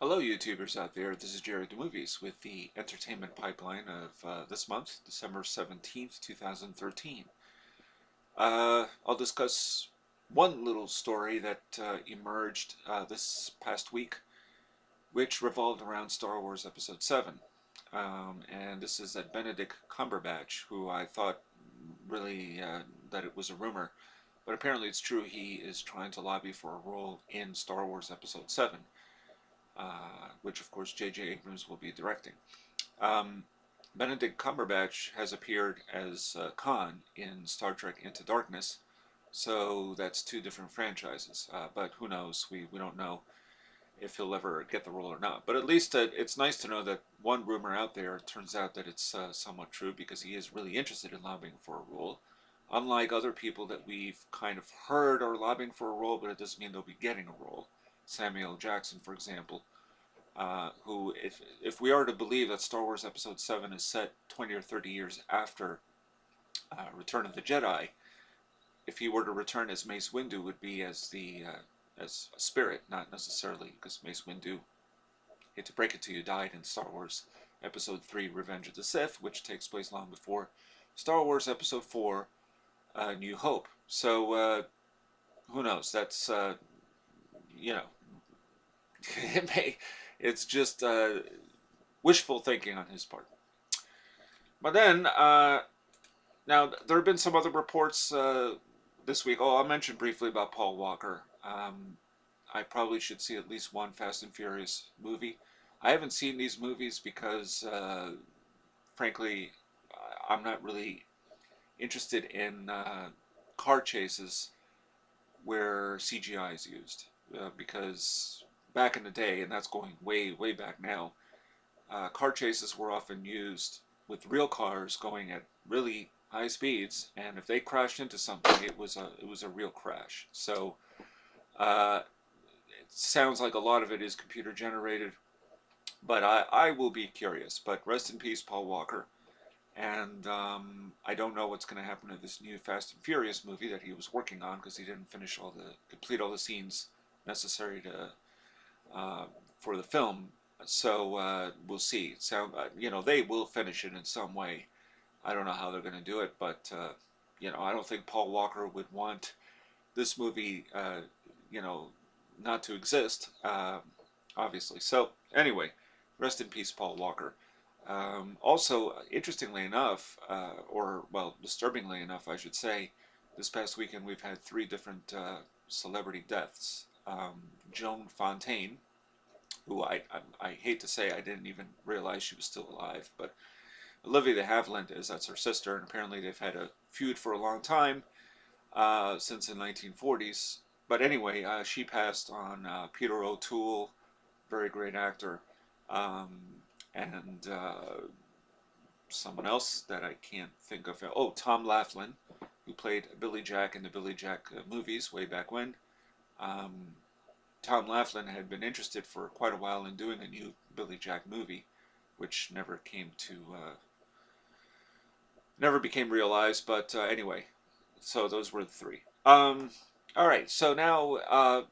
Hello, YouTubers out there. This is Jerry the Movies with the entertainment pipeline of this month, December 17th, 2013. I'll discuss one little story that emerged this past week, which revolved around Star Wars Episode 7. And this is that Benedict Cumberbatch, who I thought really that it was a rumor, but apparently it's true. He is trying to lobby for a role in Star Wars Episode 7. Which of course J.J. Abrams will be directing. Um, Benedict Cumberbatch has appeared as Khan in Star Trek Into Darkness, so that's two different franchises. But who knows? We don't know if he'll ever get the role or not. But at least it's nice to know that one rumor out there turns out that it's somewhat true because he is really interested in lobbying for a role. Unlike other people that we've kind of heard are lobbying for a role, but it doesn't mean they'll be getting a role. Samuel L. Jackson, for example, who, if we are to believe that Star Wars Episode 7 is set 20 or 30 years after Return of the Jedi, if he were to return as Mace Windu, would be as as a spirit, not necessarily because Mace Windu, hate to break it to you, died in Star Wars Episode 3, Revenge of the Sith, which takes place long before Star Wars Episode 4, New Hope. So who knows? That's you know, it may. It's just wishful thinking on his part. But then, now there have been some other reports this week. Oh, I'll mention briefly about Paul Walker. I probably should see at least one Fast and Furious movie. I haven't seen these movies because, frankly, I'm not really interested in car chases where CGI is used. Because back in the day, and that's going way, way back now, car chases were often used with real cars going at really high speeds, and if they crashed into something, it was a real crash. So it sounds like a lot of it is computer generated, but I will be curious. But rest in peace, Paul Walker. And I don't know what's going to happen to this new Fast and Furious movie that he was working on because he didn't complete all the scenes necessary to for the film. So we'll see. They will finish it in some way. I don't know how they're going to do it, but I don't think Paul Walker would want this movie, you know, not to exist. Obviously. So anyway, rest in peace, Paul Walker. Also, interestingly enough, or well, disturbingly enough, I should say, this past weekend we've had three different celebrity deaths. Joan Fontaine, who I hate to say I didn't even realize she was still alive, but Olivia de Havilland that's her sister, and apparently they've had a feud for a long time, since the 1940s. But anyway, she passed on. Peter O'Toole, very great actor, um, and someone else that I can't think of. Oh, Tom Laughlin, who played Billy Jack in the Billy Jack movies way back when. Um, Tom Laughlin had been interested for quite a while in doing a new Billy Jack movie, which never became realized. But anyway, so those were the three. All right, so now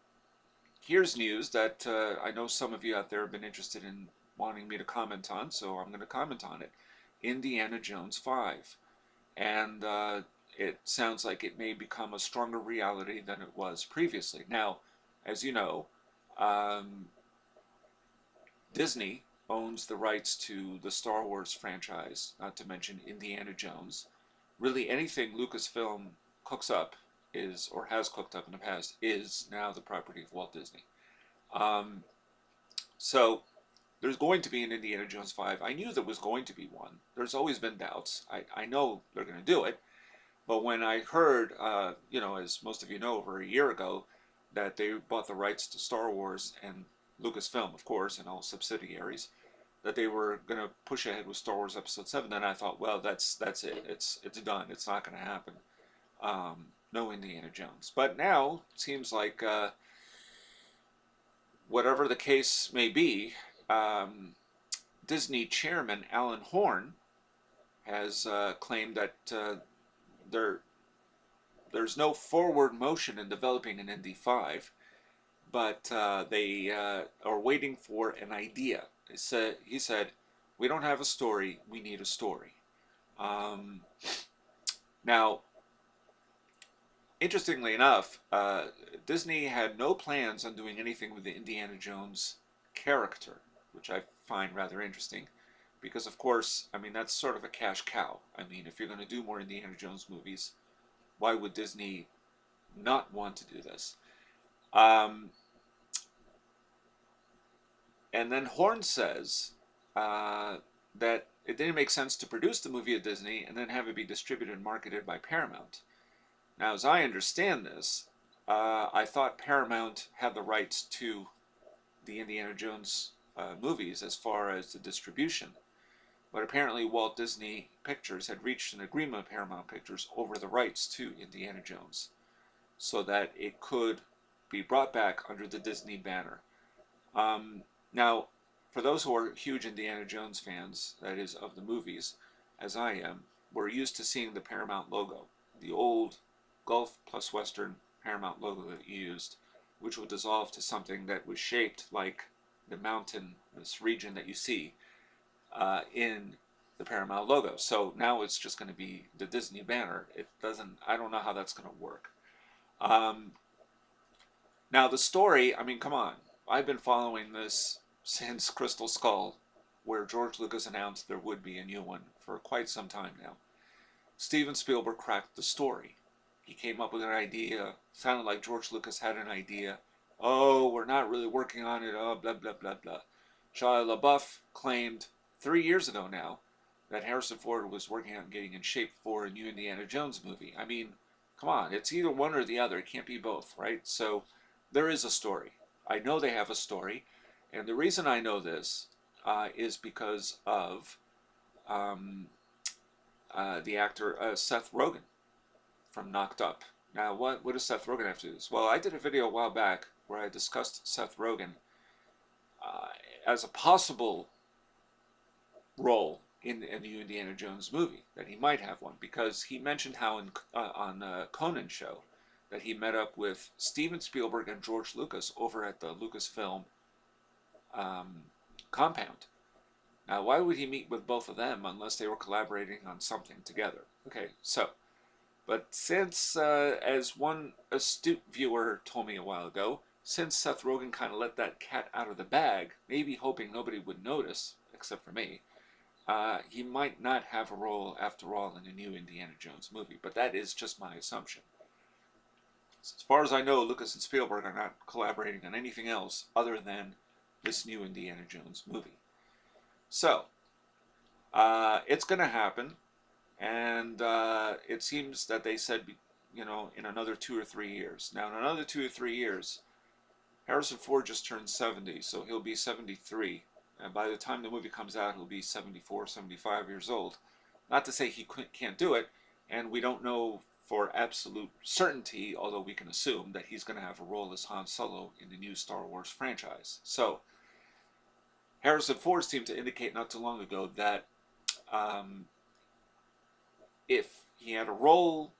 here's news that I know some of you out there have been interested in wanting me to comment on, so I'm going to comment on it. Indiana Jones 5. And it sounds like it may become a stronger reality than it was previously. Now, as you know, um, Disney owns the rights to the Star Wars franchise, not to mention Indiana Jones. Really, anything Lucasfilm cooks up is, or has cooked up in the past, is now the property of Walt Disney. Um, so there's going to be an Indiana Jones 5. I knew there was going to be one. There's always been doubts. I know they're going to do it. But when I heard, as most of you know, over a year ago, that they bought the rights to Star Wars and Lucasfilm, of course, and all subsidiaries, that they were going to push ahead with Star Wars Episode 7, then I thought, well, that's it. It's done. It's not going to happen. No Indiana Jones. But now it seems like whatever the case may be, Disney chairman Alan Horn has claimed that there's no forward motion in developing an Indy 5, but they are waiting for an idea. He said, we don't have a story, we need a story. Um, Now, interestingly enough, Disney had no plans on doing anything with the Indiana Jones character, which I find rather interesting because, of course, I mean, that's sort of a cash cow. I mean, if you're going to do more Indiana Jones movies, why would Disney not want to do this? Um, and then Horn says that it didn't make sense to produce the movie at Disney and then have it be distributed and marketed by Paramount. Now, as I understand this, I thought Paramount had the rights to the Indiana Jones movies as far as the distribution. But apparently Walt Disney Pictures had reached an agreement with Paramount Pictures over the rights to Indiana Jones so that it could be brought back under the Disney banner. Now, for those who are huge Indiana Jones fans, that is, of the movies, as I am, we're used to seeing the Paramount logo, the old Gulf plus Western Paramount logo that you used, which would dissolve to something that was shaped like the mountain, this region that you see in the Paramount logo. So now it's just going to be the Disney banner. It doesn't, I don't know how that's going to work. Now the story, I mean, come on. I've been following this since Crystal Skull, where George Lucas announced there would be a new one for quite some time now. Steven Spielberg cracked the story. He came up with an idea, sounded like George Lucas had an idea. Oh, we're not really working on it, oh, blah, blah, blah, blah. Shia LaBeouf claimed 3 years ago now that Harrison Ford was working on getting in shape for a new Indiana Jones movie. I mean, come on, it's either one or the other. It can't be both, right? So there is a story. I know they have a story. And the reason I know this is because of the actor Seth Rogen from Knocked Up. Now, what does Seth Rogen have to do this? Well, I did a video a while back where I discussed Seth Rogen as a possible role in a new Indiana Jones movie, that he might have one, because he mentioned how on Conan show that he met up with Steven Spielberg and George Lucas over at the Lucasfilm compound. Now, why would he meet with both of them unless they were collaborating on something together? Okay, so, but since, as one astute viewer told me a while ago, since Seth Rogen kind of let that cat out of the bag, maybe hoping nobody would notice, except for me, he might not have a role after all in a new Indiana Jones movie, but that is just my assumption. As far as I know, Lucas and Spielberg are not collaborating on anything else other than this new Indiana Jones movie. So, it's going to happen, and it seems that they said, you know, in another 2 or 3 years. Now, in another 2 or 3 years, Harrison Ford just turned 70, so he'll be 73. And by the time the movie comes out, he'll be 74, 75 years old. Not to say he can't do it, and we don't know for absolute certainty, although we can assume, that he's going to have a role as Han Solo in the new Star Wars franchise. So, Harrison Ford seemed to indicate not too long ago that if he had a role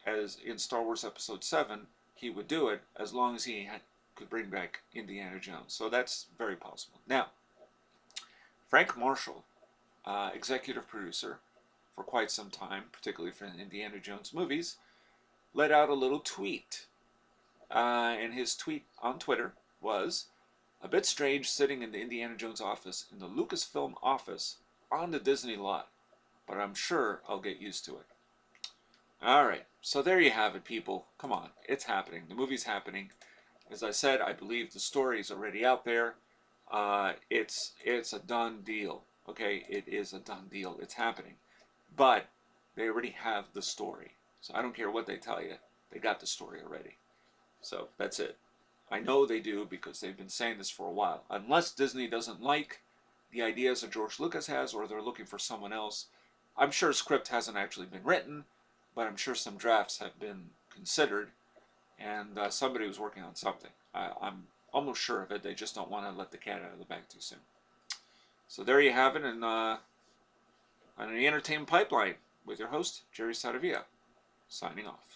as in Star Wars Episode 7, he would do it as long as he could bring back Indiana Jones. So that's very possible. Now, Frank Marshall, executive producer for quite some time, particularly for the Indiana Jones movies, let out a little tweet. And his tweet on Twitter was, "A bit strange sitting in the Indiana Jones office, in the Lucasfilm office, on the Disney lot, but I'm sure I'll get used to it." Alright, so there you have it, people. Come on, it's happening. The movie's happening. As I said, I believe the story is already out there. It's a done deal. Okay, it is a done deal. It's happening. But they already have the story. So I don't care what they tell you. They got the story already. So that's it. I know they do because they've been saying this for a while. Unless Disney doesn't like the ideas that George Lucas has, or they're looking for someone else. I'm sure a script hasn't actually been written, but I'm sure some drafts have been considered, and somebody was working on something. I'm almost sure of it. They just don't want to let the cat out of the bag too soon. So there you have it, and on the Entertainment Pipeline with your host, Jerry Saravia, signing off.